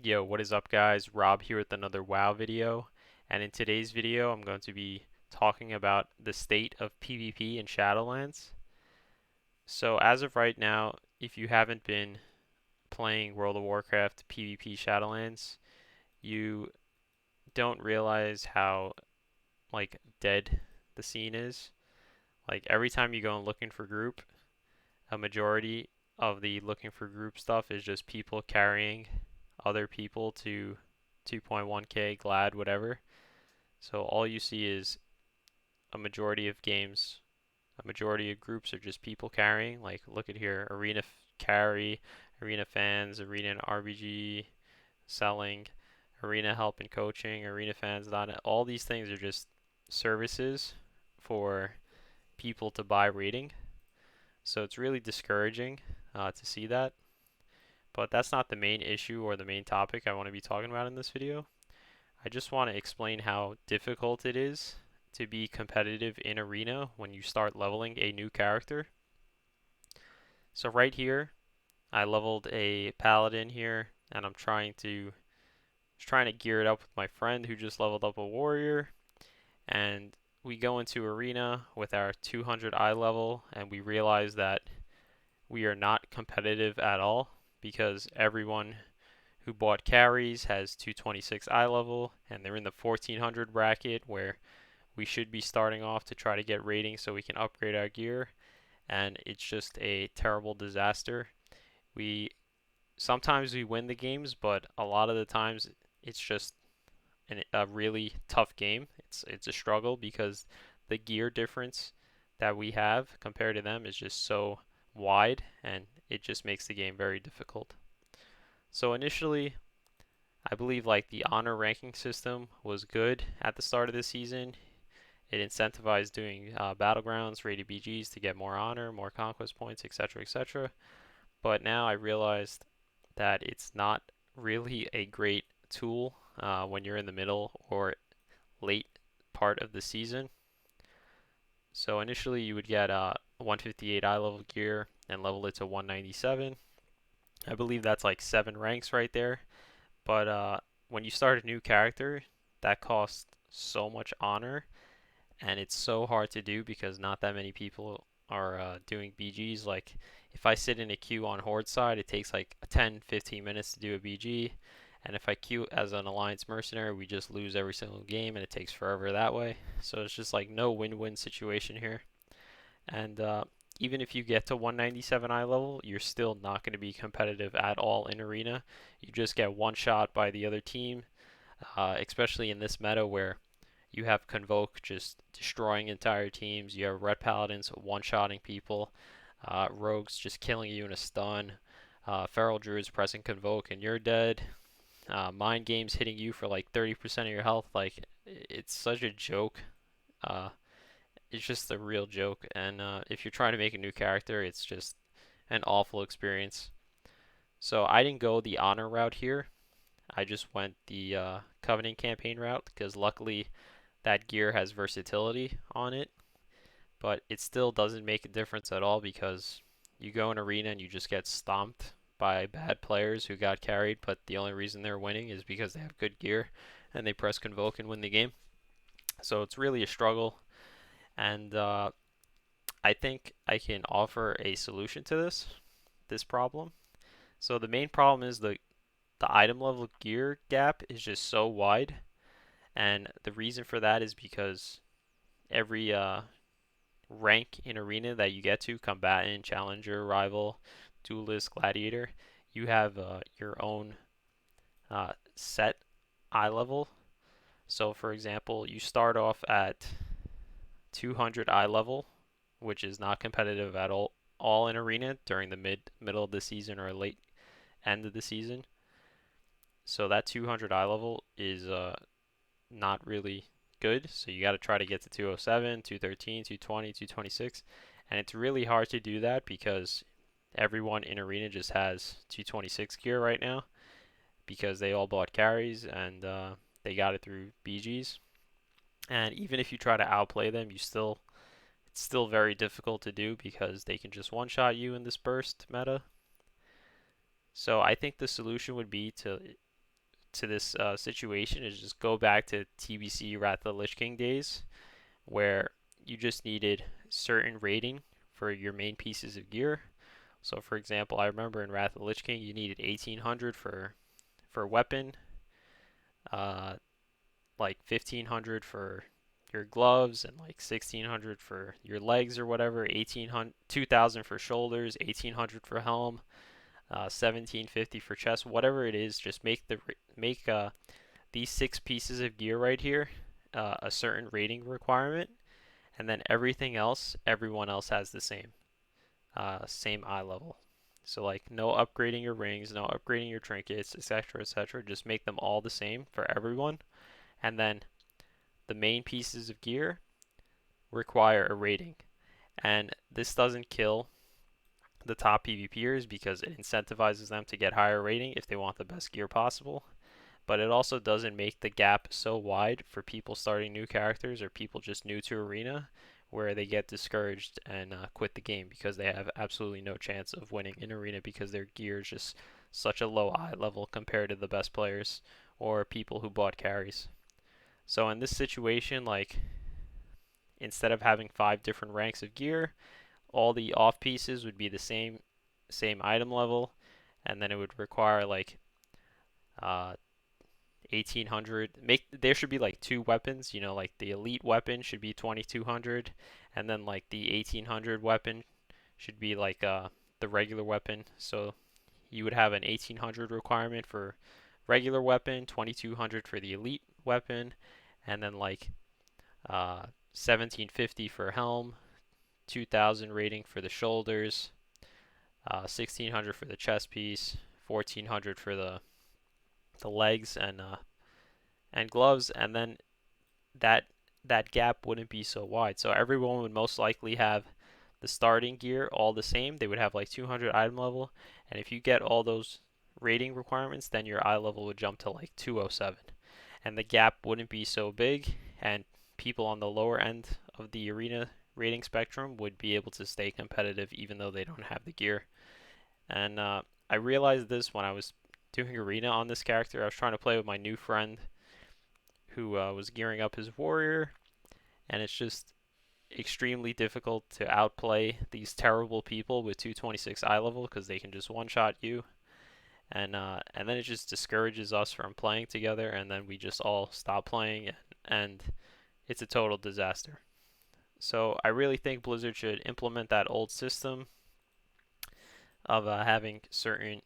Yo, what is up guys? Rob here with another WoW video, and in today's video I'm going to be talking about the state of PvP in Shadowlands. So as of right now, if you haven't been playing World of Warcraft PvP Shadowlands, you don't realize how dead the scene is. Like every time you go and looking for group, a majority of the looking for group stuff is just people carrying other people to 2.1k glad whatever. So all you see is a majority of games, a majority of groups are just people carrying. Like look at here, arena carry, arena fans, arena and RBG selling, arena help and coaching, arena fans. All these things are just services for people to buy rating. So it's really discouraging to see that. But that's not the main issue or the main topic I want to be talking about in this video. I just want to explain how difficult it is to be competitive in Arena when you start leveling a new character. So right here, I leveled a Paladin here, and I'm trying to gear it up with my friend who just leveled up a Warrior, and we go into Arena with our 200 eye level, and we realize that we are not competitive at all because everyone who bought carries has 226 eye level, and they're in the 1400 bracket where we should be starting off to try to get ratings so we can upgrade our gear, and it's just a terrible disaster. We sometimes we win the games, but a lot of the times it's just a really tough game. It's a struggle because the gear difference that we have compared to them is just so wide, and it just makes the game very difficult. So initially, I believe like the honor ranking system was good at the start of the season. It incentivized doing battlegrounds, rated BGs to get more honor, more conquest points, etc., etc. But now I realized that it's not really a great tool when you're in the middle or late part of the season. So initially you would get 158 eye level gear and level it to 197. I believe that's like 7 ranks right there. But when you start a new character, that costs so much honor, and it's so hard to do because not that many people are doing BGs. Like if I sit in a queue on Horde side, it takes like 10-15 minutes to do a BG. And if I queue as an Alliance Mercenary, we just lose every single game and it takes forever that way. So it's just like no win-win situation here. And even if you get to 197 eye level, you're still not going to be competitive at all in Arena. You just get one shot by the other team, especially in this meta where you have Convoke just destroying entire teams. You have Red Paladins one-shotting people. Rogues just killing you in a stun. Feral Druids pressing Convoke and you're dead. Mind Games hitting you for like 30% of your health. Like, it's such a joke. Uh, it's just a real joke. And if you're trying to make a new character, it's just an awful experience. So I didn't go the honor route here. I just went the Covenant campaign route because luckily that gear has versatility on it, but it still doesn't make a difference at all because you go in arena and you just get stomped by bad players who got carried, but the only reason they're winning is because they have good gear and they press Convoke and win the game. So it's really a struggle, and I think I can offer a solution to this problem. So the main problem is the item level gear gap is just so wide, and the reason for that is because every rank in arena that you get to, combatant, challenger, rival, duelist, gladiator, you have your own set eye level. So for example, you start off at 200 eye level, which is not competitive at all in arena during the middle of the season or late end of the season. So that 200 eye level is not really good. So you got to try to get to 207, 213, 220, 226. And it's really hard to do that because everyone in Arena just has 226 gear right now because they all bought carries and they got it through BGs. And even if you try to outplay them, it's still very difficult to do because they can just one-shot you in this burst meta. So I think the solution would be to to this situation is just go back to TBC Wrath of the Lich King days, where you just needed certain rating for your main pieces of gear. So, for example, I remember in Wrath of the Lich King, you needed 1800 for weapon, uh, like 1500 for your gloves, and like 1600 for your legs or whatever. 1800, 2000 for shoulders, 1800 for helm, 1750 for chest. Whatever it is, just make these 6 pieces of gear right here a certain rating requirement, and then everything else, everyone else has the same eye level. So like no upgrading your rings, no upgrading your trinkets, etc., etc. Just make them all the same for everyone, and then the main pieces of gear require a rating. And this doesn't kill the top PvPers because it incentivizes them to get higher rating if they want the best gear possible. But it also doesn't make the gap so wide for people starting new characters or people just new to Arena where they get discouraged and quit the game because they have absolutely no chance of winning in Arena because their gear is just such a low eye level compared to the best players or people who bought carries. So in this situation, like instead of having 5 different ranks of gear, all the off pieces would be the same item level, and then it would require like uh, 1800. Make there should be like 2 weapons. Like the elite weapon should be 2200, and then like the 1800 weapon should be like the regular weapon. So you would have an 1800 requirement for regular weapon, 2200 for the elite weapon, and then like 1750 for helm, 2000 rating for the shoulders, 1600 for the chest piece, 1400 for the legs and gloves, and then that that gap wouldn't be so wide. So everyone would most likely have the starting gear all the same. They would have like 200 item level, and if you get all those rating requirements, then your eye level would jump to like 207, and the gap wouldn't be so big, and people on the lower end of the arena rating spectrum would be able to stay competitive even though they don't have the gear. And I realized this when I was doing arena on this character. I was trying to play with my new friend who was gearing up his warrior, and it's just extremely difficult to outplay these terrible people with 226 eye level because they can just one shot you, and then it just discourages us from playing together, and then we just all stop playing, and it's a total disaster. So I really think Blizzard should implement that old system of having certain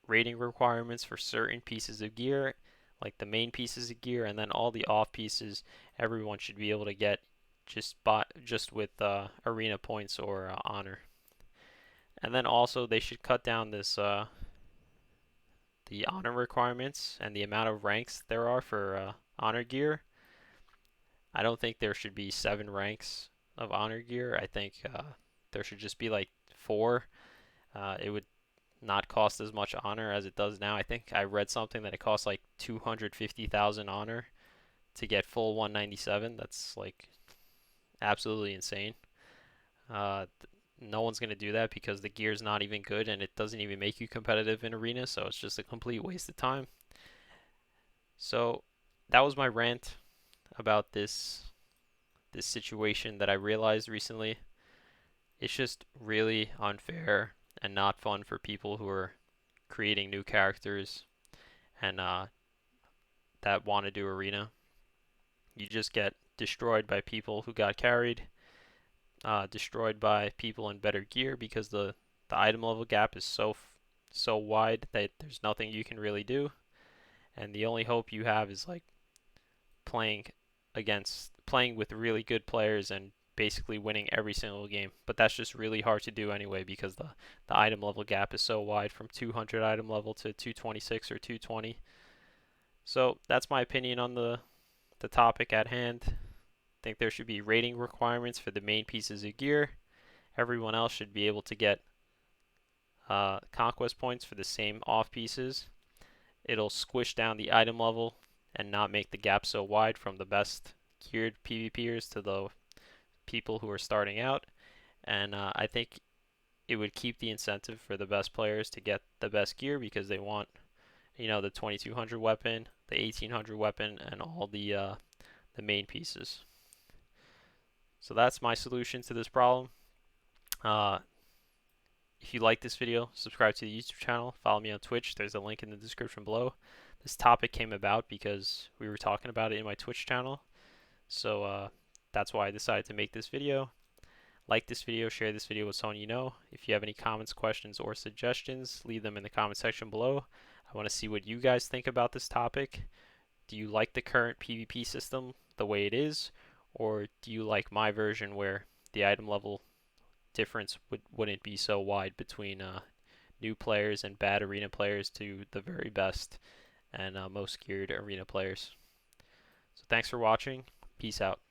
rating requirements for certain pieces of gear, like the main pieces of gear, and then all the off pieces everyone should be able to get just with arena points or honor. And then also they should cut down this the honor requirements and the amount of ranks there are for honor gear. I don't think there should be 7 ranks of honor gear. I think there should just be like 4. It would not cost as much honor as it does now. I think I read something that it costs like 250,000 honor to get full 197. That's like absolutely insane. Uh, no one's going to do that because the gear's not even good and it doesn't even make you competitive in arena, so it's just a complete waste of time. So that was my rant about this situation that I realized recently. It's just really unfair and not fun for people who are creating new characters and that want to do arena. You just get destroyed by people who got carried, destroyed by people in better gear because the item level gap is so wide that there's nothing you can really do, and the only hope you have is like playing playing with really good players and basically winning every single game. But that's just really hard to do anyway because the item level gap is so wide from 200 item level to 226 or 220. So that's my opinion on the topic at hand. I think there should be rating requirements for the main pieces of gear. Everyone else should be able to get conquest points for the same off pieces. It'll squish down the item level and not make the gap so wide from the best geared PvPers to the people who are starting out. And I think it would keep the incentive for the best players to get the best gear because they want, the 2200 weapon the 1800 weapon, and all the main pieces. So that's my solution to this problem. Uh, if you like this video, subscribe to the YouTube channel, follow me on Twitch. There's a link in the description below. This topic came about because we were talking about it in my Twitch channel. So that's why I decided to make this video. Like this video, share this video with someone you know. If you have any comments, questions, or suggestions, leave them in the comment section below. I want to see what you guys think about this topic. Do you like the current PvP system the way it is, or do you like my version where the item level difference wouldn't be so wide between new players and bad arena players to the very best and most geared arena players? So thanks for watching. Peace out.